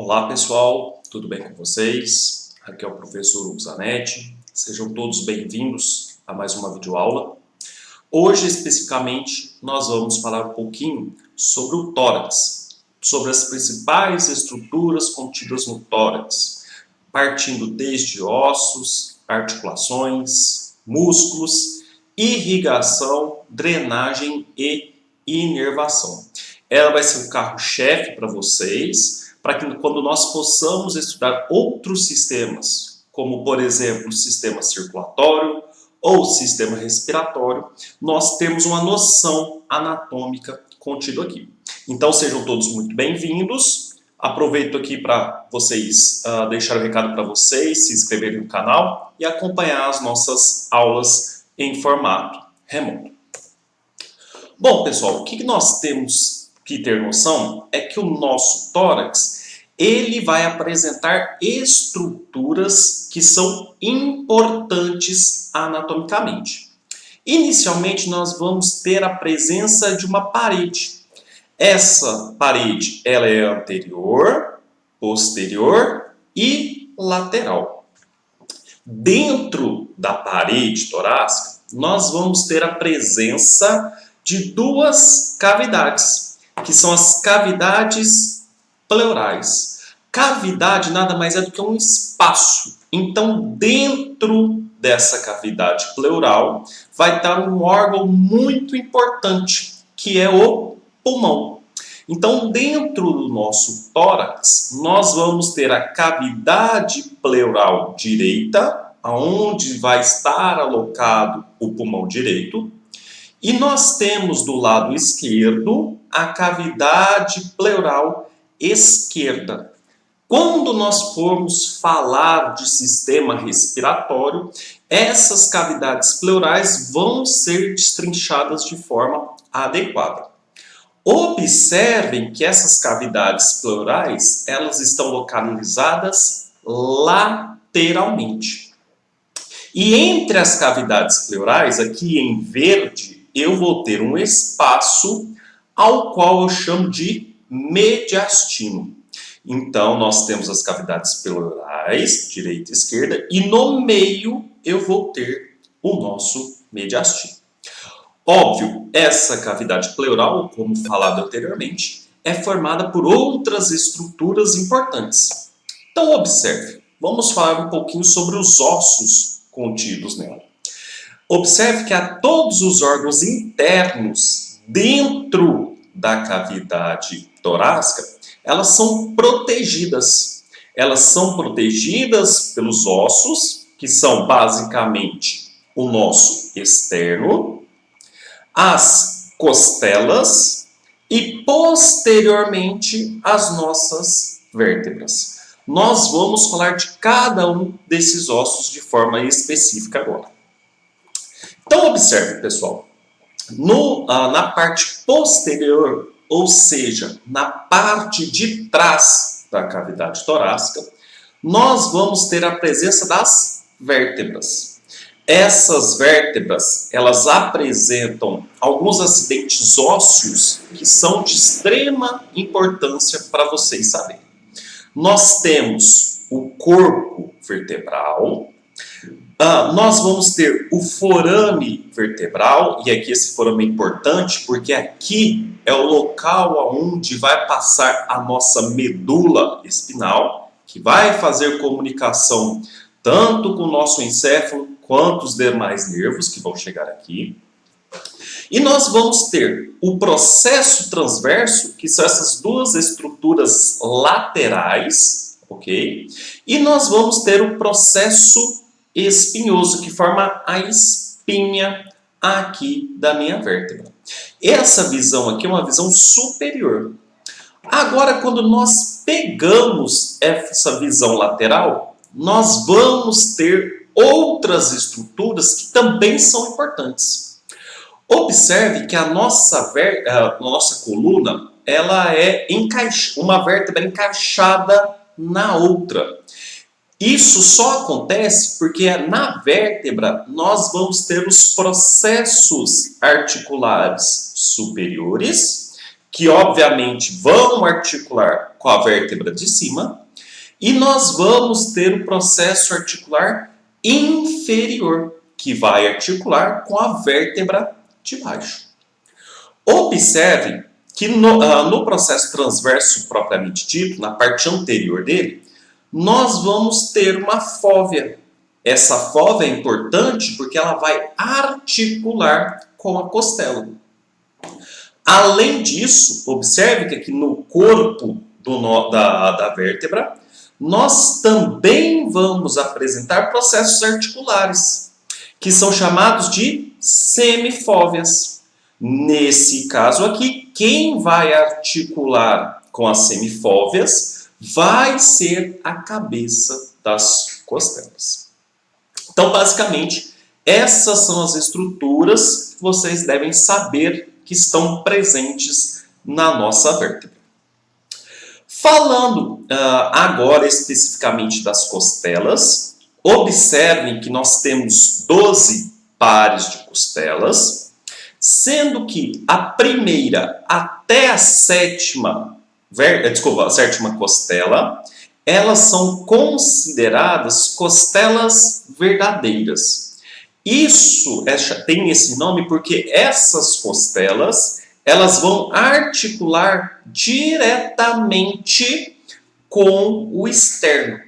Olá pessoal, tudo bem com vocês? Aqui é o professor Hugo Zanetti. Sejam todos bem-vindos a mais uma videoaula. Hoje, especificamente, nós vamos falar um pouquinho sobre o tórax, sobre as principais estruturas contidas no tórax, partindo desde ossos, articulações, músculos, irrigação, drenagem e inervação. Ela vai ser o carro-chefe para vocês, para que quando nós possamos estudar outros sistemas, como por exemplo o sistema circulatório ou o sistema respiratório, nós temos uma noção anatômica contida aqui. Então sejam todos muito bem-vindos. Aproveito aqui para vocês deixar o recado para vocês, se inscreverem no canal e acompanhar as nossas aulas em formato remoto. Bom, pessoal, o que nós temos que ter noção é que o nosso tórax ele vai apresentar estruturas que são importantes anatomicamente. Inicialmente, nós vamos ter a presença de uma parede. Essa parede ela é anterior, posterior e lateral. Dentro da parede torácica, nós vamos ter a presença de duas cavidades, que são as cavidades pleurais. Cavidade nada mais é do que um espaço. Então, dentro dessa cavidade pleural, vai estar um órgão muito importante, que é o pulmão. Então, dentro do nosso tórax, nós vamos ter a cavidade pleural direita, onde vai estar alocado o pulmão direito. E nós temos do lado esquerdo a cavidade pleural esquerda. Quando nós formos falar de sistema respiratório, essas cavidades pleurais vão ser destrinchadas de forma adequada. Observem que essas cavidades pleurais, elas estão localizadas lateralmente. E entre as cavidades pleurais, aqui em verde, eu vou ter um espaço ao qual eu chamo de mediastino. Então, nós temos as cavidades pleurais, direita e esquerda, e no meio eu vou ter o nosso mediastino. Óbvio, essa cavidade pleural, como falado anteriormente, é formada por outras estruturas importantes. Então, observe, vamos falar um pouquinho sobre os ossos contidos nela. Observe que há todos os órgãos internos dentro da cavidade torácica, elas são protegidas. Elas são protegidas pelos ossos, que são basicamente o nosso externo, as costelas e, posteriormente, as nossas vértebras. Nós vamos falar de cada um desses ossos de forma específica agora. Então, observe, pessoal, na parte posterior, ou seja, na parte de trás da cavidade torácica, nós vamos ter a presença das vértebras. Essas vértebras, elas apresentam alguns acidentes ósseos que são de extrema importância para vocês saberem. Nós temos o corpo vertebral, nós vamos ter o forame vertebral, e aqui esse forame é importante porque aqui é o local onde vai passar a nossa medula espinal, que vai fazer comunicação tanto com o nosso encéfalo quanto os demais nervos que vão chegar aqui. E nós vamos ter o processo transverso, que são essas duas estruturas laterais, ok? E nós vamos ter o processo espinhoso, que forma a espinha aqui da minha vértebra. Essa visão aqui é uma visão superior. Agora, quando nós pegamos essa visão lateral, nós vamos ter outras estruturas que também são importantes. Observe que a nossa coluna ela é uma vértebra encaixada na outra. Isso só acontece porque na vértebra nós vamos ter os processos articulares superiores que obviamente vão articular com a vértebra de cima, e nós vamos ter o processo articular inferior, que vai articular com a vértebra de baixo. Observe que no processo transverso propriamente dito, na parte anterior dele, nós vamos ter uma fóvea. Essa fóvea é importante porque ela vai articular com a costela. Além disso, observe que aqui no corpo da vértebra, nós também vamos apresentar processos articulares, que são chamados de semifóveas. Nesse caso aqui, quem vai articular com as semifóveas vai ser a cabeça das costelas. Então, basicamente, essas são as estruturas que vocês devem saber que estão presentes na nossa vértebra. Falando agora especificamente das costelas, observem que nós temos 12 pares de costelas, sendo que a primeira até a sétima costela, elas são consideradas costelas verdadeiras. Isso tem esse nome porque essas costelas, elas vão articular diretamente com o externo.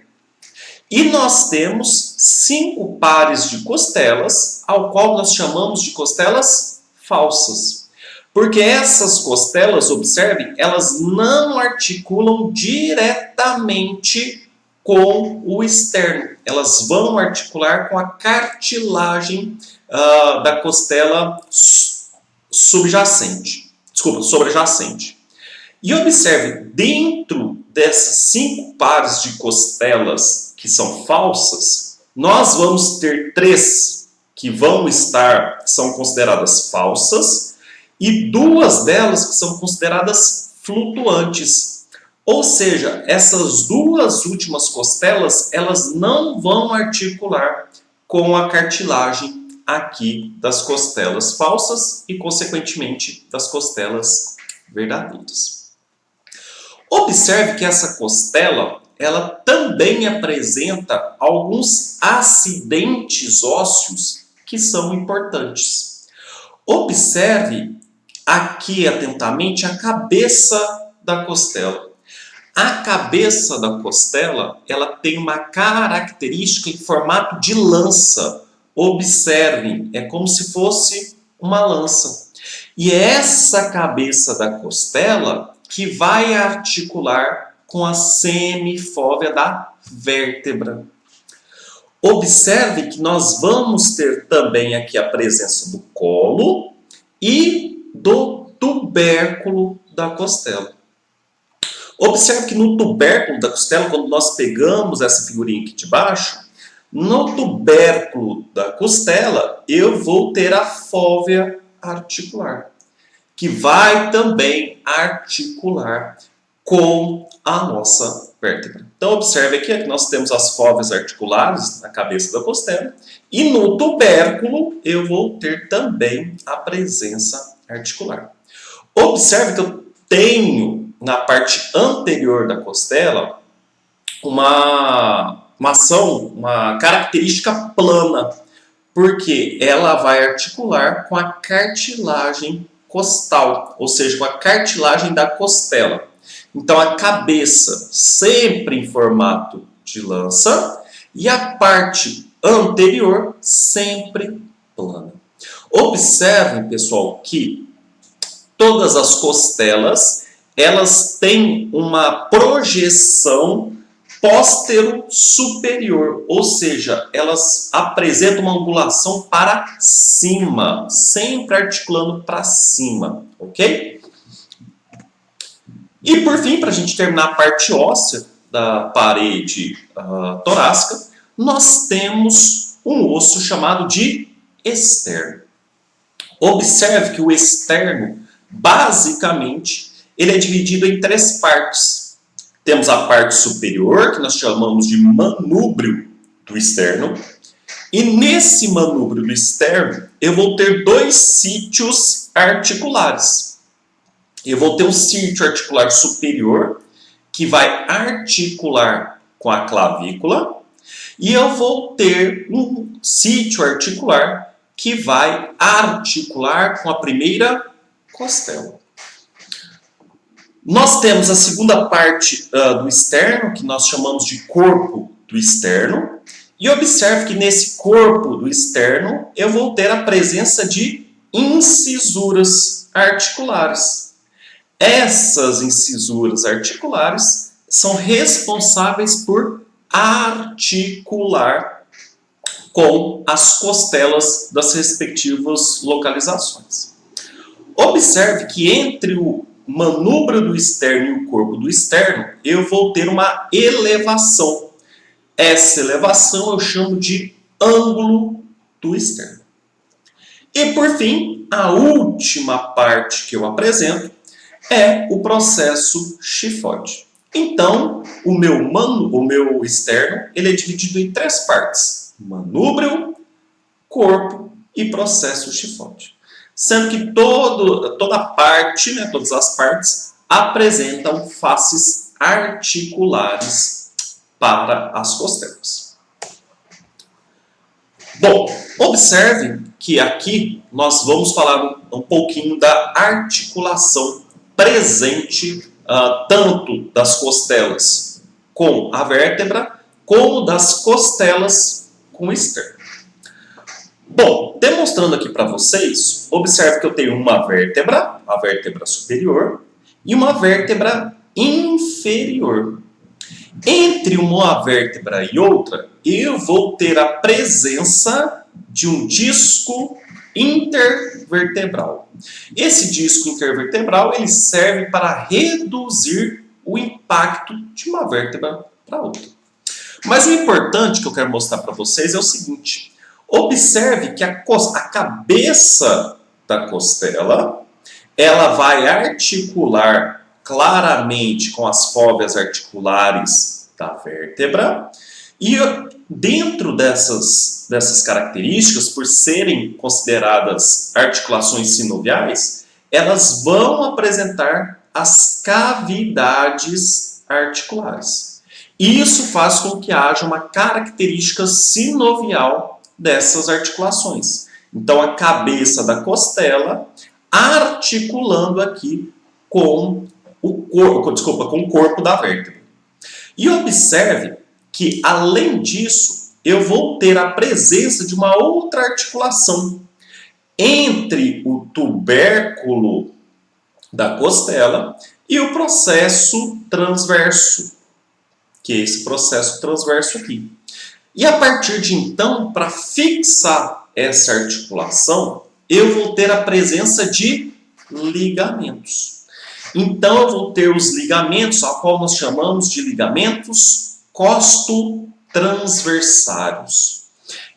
E nós temos 5 pares de costelas, ao qual nós chamamos de costelas falsas. Porque essas costelas, observem, elas não articulam diretamente com o externo. Elas vão articular com a cartilagem da costela sobrejacente. E observe, dentro dessas 5 pares de costelas que são falsas, nós vamos ter 3 que são consideradas falsas e 2 delas que são consideradas flutuantes. Ou seja, essas 2 últimas costelas, elas não vão articular com a cartilagem aqui das costelas falsas e, consequentemente, das costelas verdadeiras. Observe que essa costela, ela também apresenta alguns acidentes ósseos que são importantes. Observe aqui atentamente a cabeça da costela. A cabeça da costela, ela tem uma característica em formato de lança. Observem, é como se fosse uma lança. E é essa cabeça da costela que vai articular com a semifóvea da vértebra. Observe que nós vamos ter também aqui a presença do colo e do tubérculo da costela. Observe que no tubérculo da costela, quando nós pegamos essa figurinha aqui de baixo, no tubérculo da costela, eu vou ter a fóvea articular, que vai também articular com a nossa vértebra. Então, observe aqui que nós temos as fóveas articulares na cabeça da costela, e no tubérculo eu vou ter também a presença articular. Observe que eu tenho na parte anterior da costela uma característica plana, porque ela vai articular com a cartilagem costal, ou seja, com a cartilagem da costela. Então a cabeça sempre em formato de lança e a parte anterior sempre plana. Observem, pessoal, que todas as costelas, elas têm uma projeção póstero-superior, ou seja, elas apresentam uma angulação para cima, sempre articulando para cima, ok? E por fim, para a gente terminar a parte óssea da parede torácica, nós temos um osso chamado de externo. Observe que o externo, basicamente, ele é dividido em 3 partes. Temos a parte superior, que nós chamamos de manúbrio do externo. E nesse manúbrio do externo, eu vou ter 2 sítios articulares. Eu vou ter um sítio articular superior, que vai articular com a clavícula, e eu vou ter um sítio articular que vai articular com a primeira costela. Nós temos a segunda parte do externo, que nós chamamos de corpo do externo, e observe que nesse corpo do externo eu vou ter a presença de incisuras articulares. Essas incisuras articulares são responsáveis por articular com as costelas das respectivas localizações. Observe que entre o manúbrio do externo e o corpo do externo, eu vou ter uma elevação. Essa elevação eu chamo de ângulo do externo. E por fim, a última parte que eu apresento é o processo chifoide. Então, o meu externo ele é dividido em 3 partes: manúbrio, corpo e processo chifoide. Sendo que toda parte, todas as partes, apresentam faces articulares para as costelas. Bom, observe que aqui nós vamos falar um pouquinho da articulação presente tanto das costelas com a vértebra, como das costelas com o externo. Bom, demonstrando aqui para vocês, observe que eu tenho uma vértebra, a vértebra superior, e uma vértebra inferior. Entre uma vértebra e outra, eu vou ter a presença de um disco intervertebral. Esse disco intervertebral ele serve para reduzir o impacto de uma vértebra para outra. Mas o importante que eu quero mostrar para vocês é o seguinte: observe que a cabeça da costela ela vai articular claramente com as fóveas articulares da vértebra, e dentro dessas características, por serem consideradas articulações sinoviais, elas vão apresentar as cavidades articulares. Isso faz com que haja uma característica sinovial dessas articulações. Então, a cabeça da costela articulando aqui com o corpo da vértebra. E observe que, além disso, eu vou ter a presença de uma outra articulação entre o tubérculo da costela e o processo transverso, que é esse processo transverso aqui. E a partir de então, para fixar essa articulação, eu vou ter a presença de ligamentos. Então, eu vou ter os ligamentos, a qual nós chamamos de ligamentos costotransversários.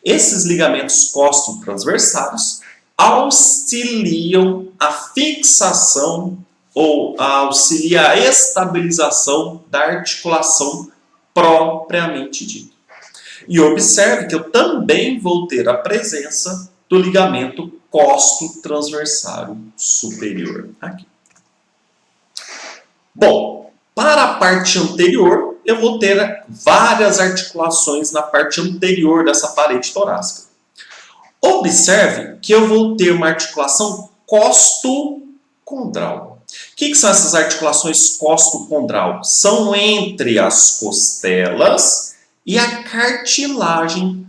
Esses ligamentos costotransversários auxiliam a fixação ou auxiliam a estabilização da articulação propriamente dita. E observe que eu também vou ter a presença do ligamento costotransversário superior aqui. Bom, para a parte anterior, eu vou ter várias articulações na parte anterior dessa parede torácica. Observe que eu vou ter uma articulação costocondral. O que são essas articulações costocondral? São entre as costelas e a cartilagem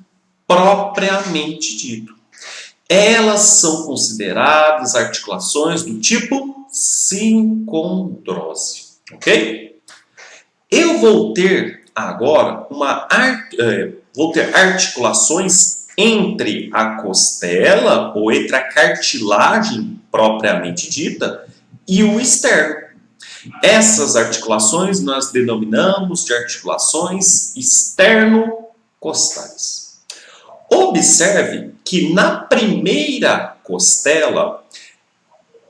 propriamente dito. Elas são consideradas articulações do tipo sincondrose, ok? Eu vou ter agora articulações entre a costela ou entre a cartilagem propriamente dita e o externo. Essas articulações nós denominamos de articulações externo-costais. Observe que na primeira costela,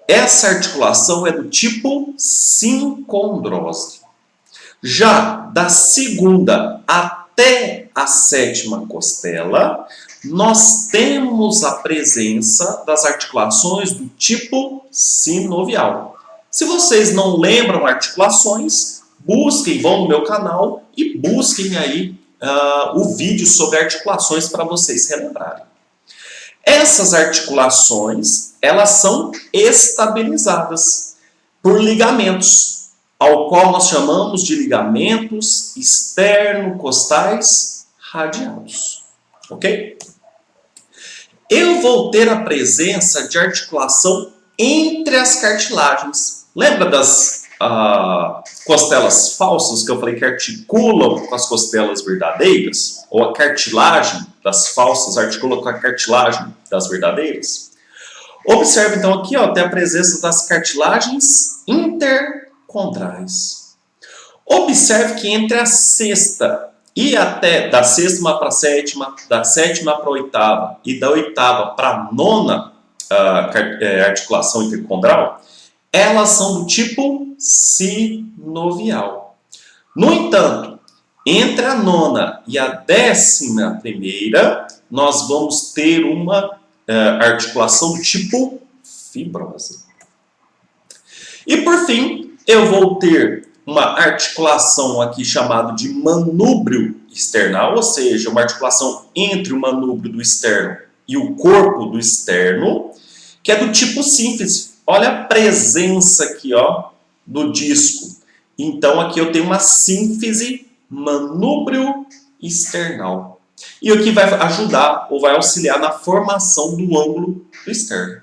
essa articulação é do tipo sincondrose. Já da segunda até a sétima costela, nós temos a presença das articulações do tipo sinovial. Se vocês não lembram articulações, busquem, vão no meu canal e busquem aí o vídeo sobre articulações para vocês relembrarem. Essas articulações, elas são estabilizadas por ligamentos, ao qual nós chamamos de ligamentos externo-costais radiados. Ok? Eu vou ter a presença de articulação entre as cartilagens. Lembra das costelas falsas que eu falei que articulam com as costelas verdadeiras? Ou a cartilagem das falsas articula com a cartilagem das verdadeiras? Observe então aqui, ó, tem a presença das cartilagens intercondrais. Observe que entre a sexta e até da sexta para a sétima, da sétima para a oitava e da oitava para a nona articulação intercondral, elas são do tipo sinovial. No entanto, entre a nona e a 11ª, nós vamos ter uma articulação do tipo fibrosa. E por fim, eu vou ter uma articulação aqui chamada de manúbrio external, ou seja, uma articulação entre o manúbrio do externo e o corpo do externo, que é do tipo sínfise. Olha a presença aqui, ó, do disco. Então aqui eu tenho uma sínfise manúbrio external. E aqui vai ajudar ou vai auxiliar na formação do ângulo do externo.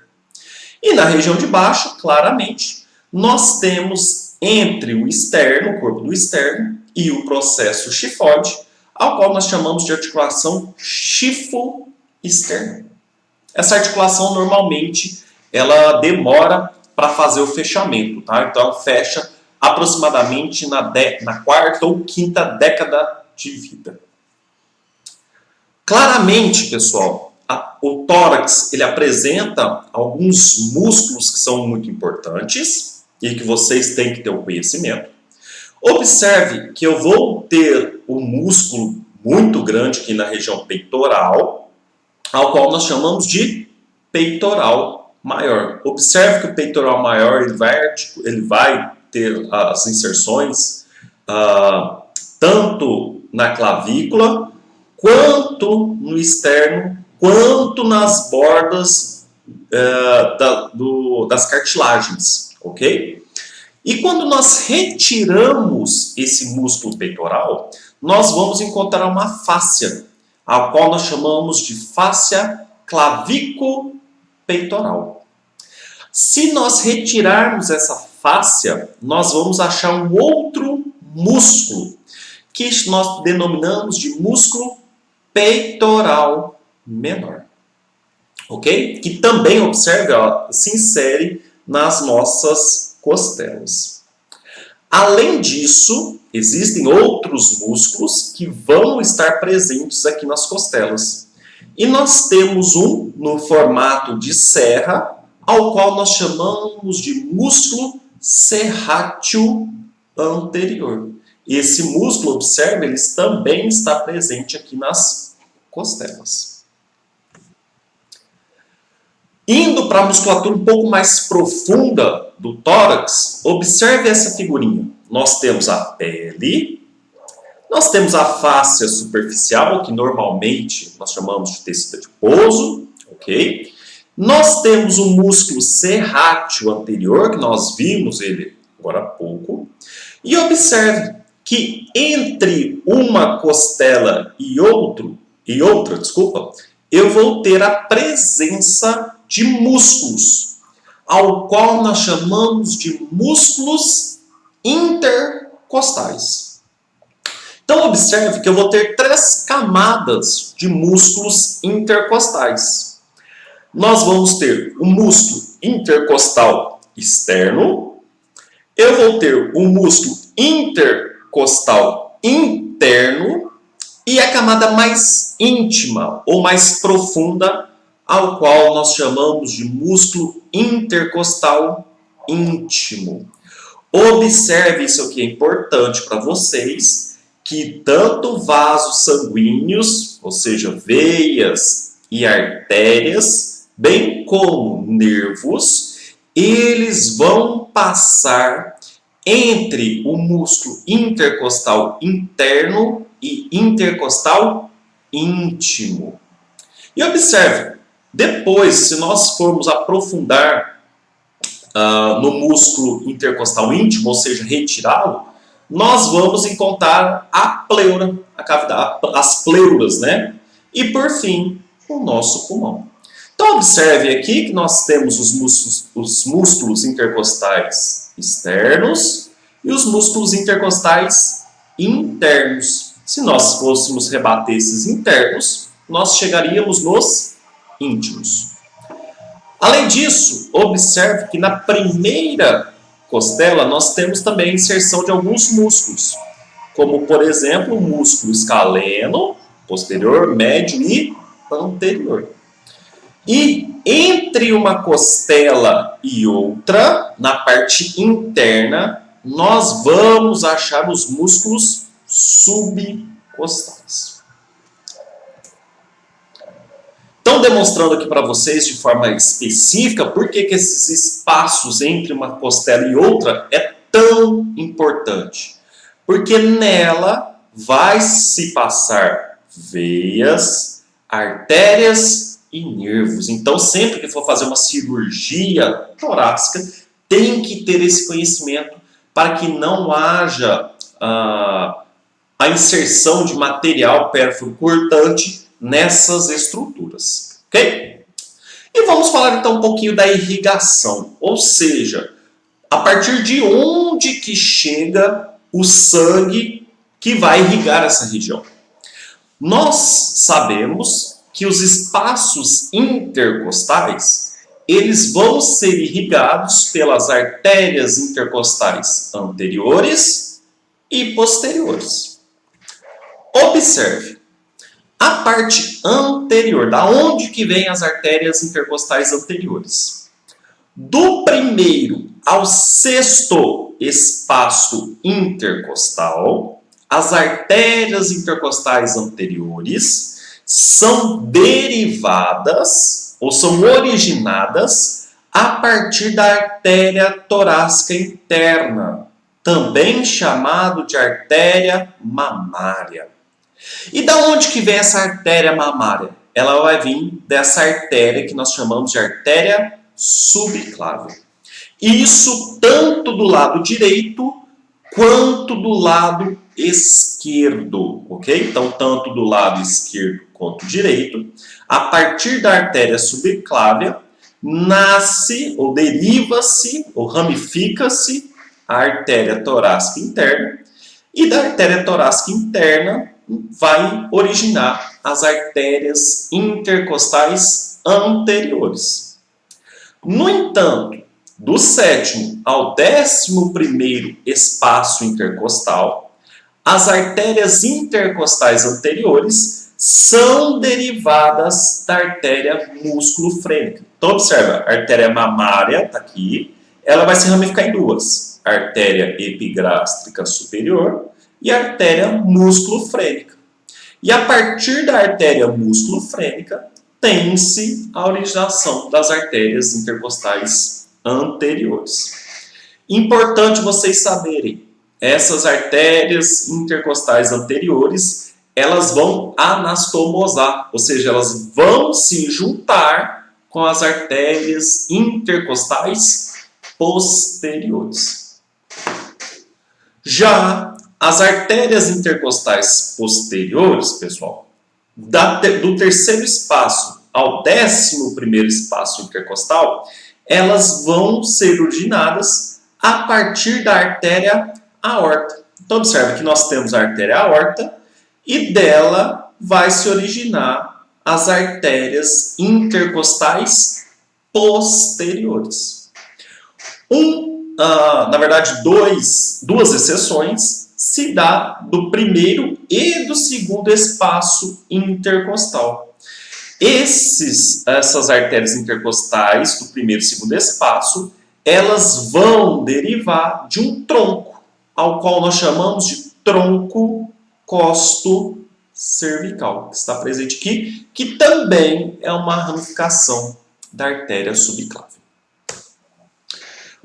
E na região de baixo, claramente, nós temos entre o externo, o corpo do externo, e o processo chifóide, ao qual nós chamamos de articulação chifo-externa. Essa articulação normalmente ela demora para fazer o fechamento, tá? Então ela fecha aproximadamente na quarta ou quinta década de vida. Claramente, pessoal, o tórax ele apresenta alguns músculos que são muito importantes e que vocês têm que ter o conhecimento. Observe que eu vou ter um músculo muito grande aqui na região peitoral, ao qual nós chamamos de peitoral maior. Observe que o peitoral maior ele vai ter as inserções tanto na clavícula, quanto no externo, quanto nas bordas das cartilagens, ok? E quando nós retiramos esse músculo peitoral, nós vamos encontrar uma fáscia, a qual nós chamamos de fáscia clavículo-peitoral. Se nós retirarmos essa fáscia, nós vamos achar um outro músculo, que nós denominamos de músculo peitoral menor. Ok? Que também, observe, ó, se insere nas nossas costelas. Além disso, existem outros músculos que vão estar presentes aqui nas costelas. E nós temos um no formato de serra, ao qual nós chamamos de músculo serrátil anterior. Esse músculo, observe, ele também está presente aqui nas costelas. Indo para a musculatura um pouco mais profunda do tórax, observe essa figurinha. Nós temos a pele, nós temos a fáscia superficial, que normalmente nós chamamos de tecido adiposo, ok? Nós temos o músculo serrátil anterior, que nós vimos ele agora há pouco. E observe que entre uma costela e outra, eu vou ter a presença de músculos, ao qual nós chamamos de músculos intercostais. Então observe que eu vou ter 3 camadas de músculos intercostais. Nós vamos ter o músculo intercostal externo, eu vou ter o músculo intercostal interno e a camada mais íntima ou mais profunda, ao qual nós chamamos de músculo intercostal íntimo. Observe isso aqui, é importante para vocês, que tanto vasos sanguíneos, ou seja, veias e artérias, bem como nervos, eles vão passar entre o músculo intercostal interno e intercostal íntimo. E observe, depois, se nós formos aprofundar no músculo intercostal íntimo, ou seja, retirá-lo, nós vamos encontrar a pleura, a cavidade, as pleuras, né? E por fim, o nosso pulmão. Então observe aqui que nós temos os músculos intercostais externos e os músculos intercostais internos. Se nós fôssemos rebater esses internos, nós chegaríamos nos íntimos. Além disso, observe que na primeira costela nós temos também a inserção de alguns músculos, como por exemplo o músculo escaleno, posterior, médio e anterior. E entre uma costela e outra, na parte interna, nós vamos achar os músculos subcostais. Então, demonstrando aqui para vocês de forma específica por que esses espaços entre uma costela e outra é tão importante. Porque nela vai se passar veias, artérias e nervos. Então, sempre que for fazer uma cirurgia torácica, tem que ter esse conhecimento para que não haja a inserção de material pérfuro cortante nessas estruturas, ok? E vamos falar então um pouquinho da irrigação, ou seja, a partir de onde que chega o sangue que vai irrigar essa região. Nós sabemos que os espaços intercostais, eles vão ser irrigados pelas artérias intercostais anteriores e posteriores. Observe. A parte anterior, da onde que vem as artérias intercostais anteriores? Do primeiro ao sexto espaço intercostal, as artérias intercostais anteriores são derivadas ou são originadas a partir da artéria torácica interna, também chamado de artéria mamária. E da onde que vem essa artéria mamária? Ela vai vir dessa artéria que nós chamamos de artéria subclávia. Isso tanto do lado direito quanto do lado esquerdo, ok? Então, tanto do lado esquerdo quanto direito, a partir da artéria subclávia, nasce ou deriva-se ou ramifica-se a artéria torácica interna, e da artéria torácica interna vai originar as artérias intercostais anteriores. No entanto, do sétimo ao 11º espaço intercostal, as artérias intercostais anteriores são derivadas da artéria músculo-frênica. Então, observa, a artéria mamária está aqui, ela vai se ramificar em duas, a artéria epigrástrica superior e a artéria músculo-frênica. E a partir da artéria músculo-frênica, tem-se a originação das artérias intercostais anteriores. Importante vocês saberem, essas artérias intercostais anteriores, elas vão anastomosar, ou seja, elas vão se juntar com as artérias intercostais posteriores. Já as artérias intercostais posteriores, pessoal, do terceiro espaço ao 11º espaço intercostal, elas vão ser originadas a partir da artéria aorta. Então, observe que nós temos a artéria aorta e dela vai se originar as artérias intercostais posteriores. Na verdade, duas exceções se dá do primeiro e do segundo espaço intercostal. Essas artérias intercostais do primeiro e segundo espaço, elas vão derivar de um tronco, ao qual nós chamamos de tronco costo-cervical, que está presente aqui, que também é uma ramificação da artéria subclávia.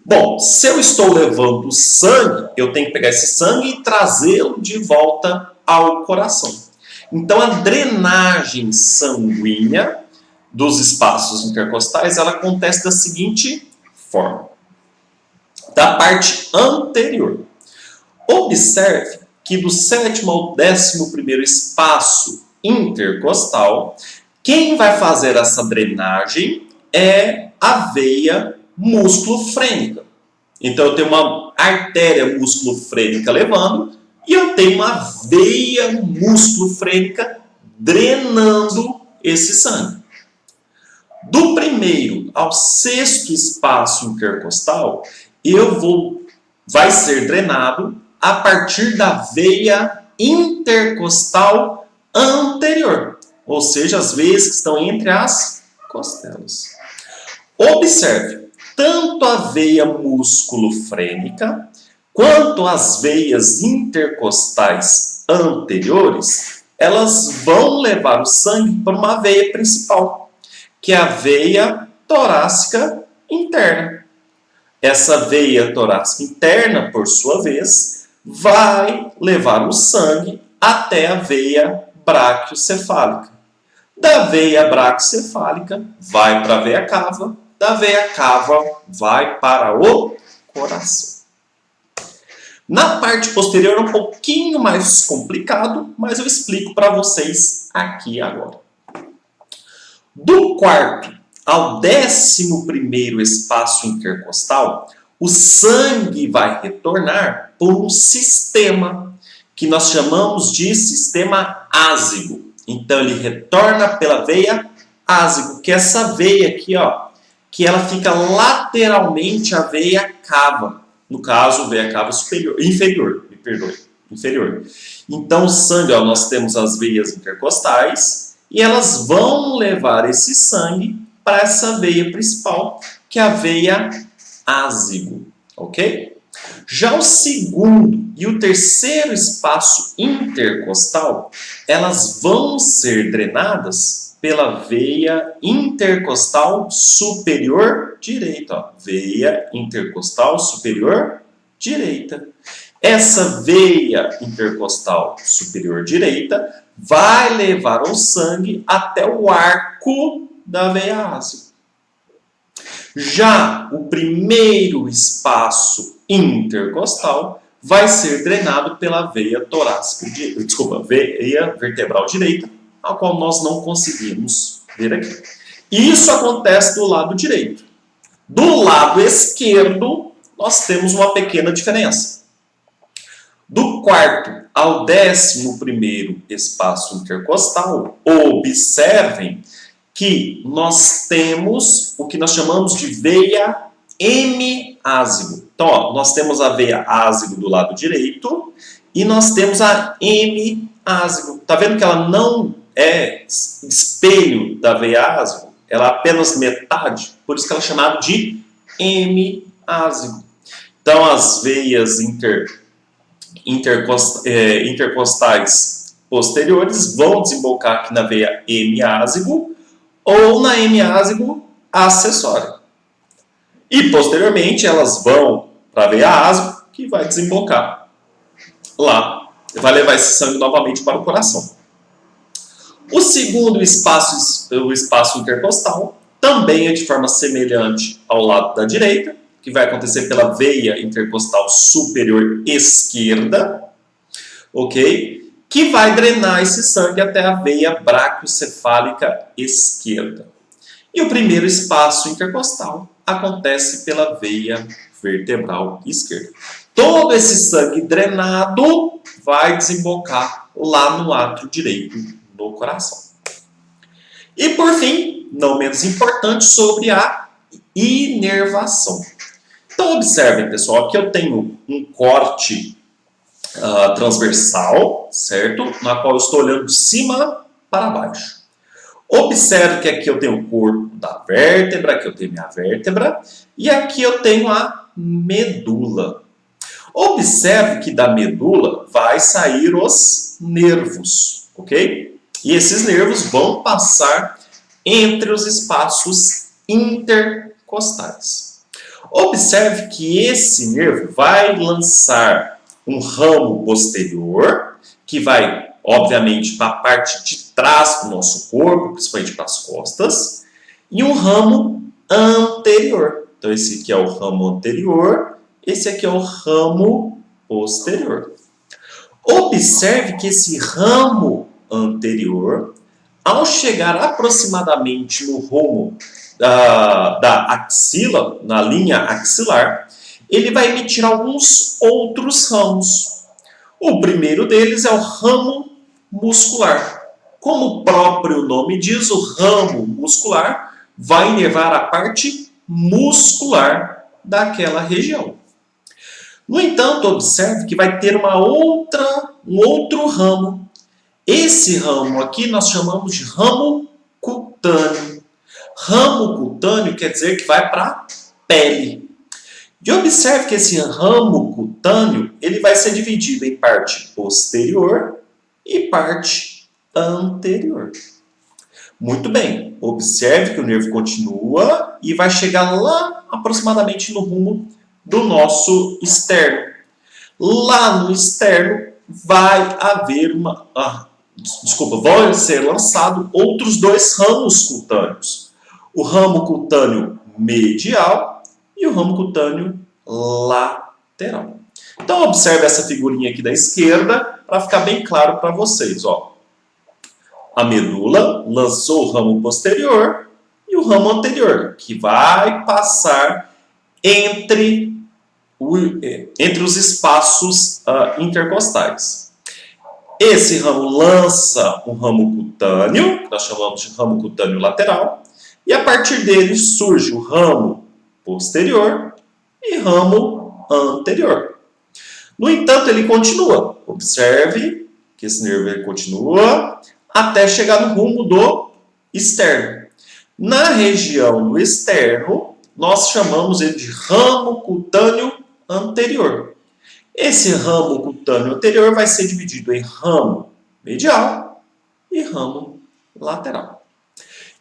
Bom, se eu estou levando sangue, eu tenho que pegar esse sangue e trazê-lo de volta ao coração. Então, a drenagem sanguínea dos espaços intercostais, ela acontece da seguinte forma. Da parte anterior. Observe que do 7º ao 11º espaço intercostal, quem vai fazer essa drenagem é a veia músculo-frênica. Então, eu tenho uma artéria músculo-frênica levando e eu tenho uma veia músculo-frênica drenando esse sangue. Do 1º ao 6º espaço intercostal, vai ser drenado a partir da veia intercostal anterior, ou seja, as veias que estão entre as costelas. Observe, tanto a veia músculo-frênica quanto as veias intercostais anteriores, elas vão levar o sangue para uma veia principal, que é a veia torácica interna. Essa veia torácica interna, por sua vez, vai levar o sangue até a veia braquiocefálica. Da veia braquiocefálica, vai para a veia cava. Da veia cava, vai para o coração. Na parte posterior é um pouquinho mais complicado, mas eu explico para vocês aqui agora. Do 4º ao 11º espaço intercostal, o sangue vai retornar por um sistema que nós chamamos de sistema ázigo. Então, ele retorna pela veia ázigo, que é essa veia aqui, ó, que ela fica lateralmente à veia cava. No caso, veia cava inferior. Então, o sangue, ó, nós temos as veias intercostais e elas vão levar esse sangue para essa veia principal, que é a veia ázigo, ok? Já o 2º e o 3º espaço intercostal, elas vão ser drenadas pela veia intercostal superior direita. Ó. Veia intercostal superior direita. Essa veia intercostal superior direita vai levar o sangue até o arco da veia ázigo. Já o 1º espaço intercostal vai ser drenado pela veia torácica, veia vertebral direita, a qual nós não conseguimos ver aqui. Isso acontece do lado direito. Do lado esquerdo, nós temos uma pequena diferença. Do 4º ao 11º espaço intercostal, observem que nós temos o que nós chamamos de veia hemiázigo. Então, ó, nós temos a veia ázigo do lado direito e nós temos a hemiázigo. Tá vendo que ela não é espelho da veia ázigo? Ela é apenas metade, por isso que ela é chamada de hemiázigo. Então, as veias intercostais posteriores vão desembocar aqui na veia hemiázigo ou na hemiázigo acessória. E, posteriormente, elas vão para a veia ázigo, que vai desembocar lá. Vai levar esse sangue novamente para o coração. O 2º espaço, o espaço intercostal, também é de forma semelhante ao lado da direita, que vai acontecer pela veia intercostal superior esquerda, ok? Que vai drenar esse sangue até a veia braquiocefálica esquerda. E o 1º espaço intercostal acontece pela veia vertebral esquerda. Todo esse sangue drenado vai desembocar lá no átrio direito do coração. E por fim, não menos importante, sobre a inervação. Então observem, pessoal, aqui eu tenho um corte transversal, certo? Na qual eu estou olhando de cima para baixo. Observe que aqui eu tenho o corpo da vértebra, aqui eu tenho minha vértebra, e aqui eu tenho a medula. Observe que da medula vai sair os nervos, ok? E esses nervos vão passar entre os espaços intercostais. Observe que esse nervo vai lançar um ramo posterior, que vai, obviamente, para a parte de trás do nosso corpo, principalmente para as costas, e um ramo anterior. Então, esse aqui é o ramo anterior, esse aqui é o ramo posterior. Observe que esse ramo anterior, ao chegar aproximadamente no rumo da axila, na linha axilar, ele vai emitir alguns outros ramos. O primeiro deles é o ramo muscular. Como o próprio nome diz, o ramo muscular vai inervar a parte muscular daquela região. No entanto, observe que vai ter um outro ramo. Esse ramo aqui nós chamamos de ramo cutâneo. Ramo cutâneo quer dizer que vai para a pele. E observe que esse ramo cutâneo ele vai ser dividido em parte posterior e parte anterior. Muito bem, observe que o nervo continua e vai chegar lá aproximadamente no rumo do nosso externo. Lá no externo vai haver vão ser lançados outros dois ramos cutâneos. O ramo cutâneo medial e o ramo cutâneo lateral. Então, observe essa figurinha aqui da esquerda para ficar bem claro para vocês. Ó. A medula lançou o ramo posterior e o ramo anterior, que vai passar entre os espaços intercostais. Esse ramo lança um ramo cutâneo, que nós chamamos de ramo cutâneo lateral, e a partir dele surge o ramo posterior e ramo anterior. No entanto, ele continua. Observe que esse nervo ele continua até chegar no rumo do externo. Na região do externo, nós chamamos ele de ramo cutâneo anterior. Esse ramo cutâneo anterior vai ser dividido em ramo medial e ramo lateral.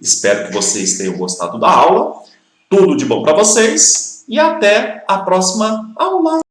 Espero que vocês tenham gostado da aula. Tudo de bom para vocês e até a próxima aula.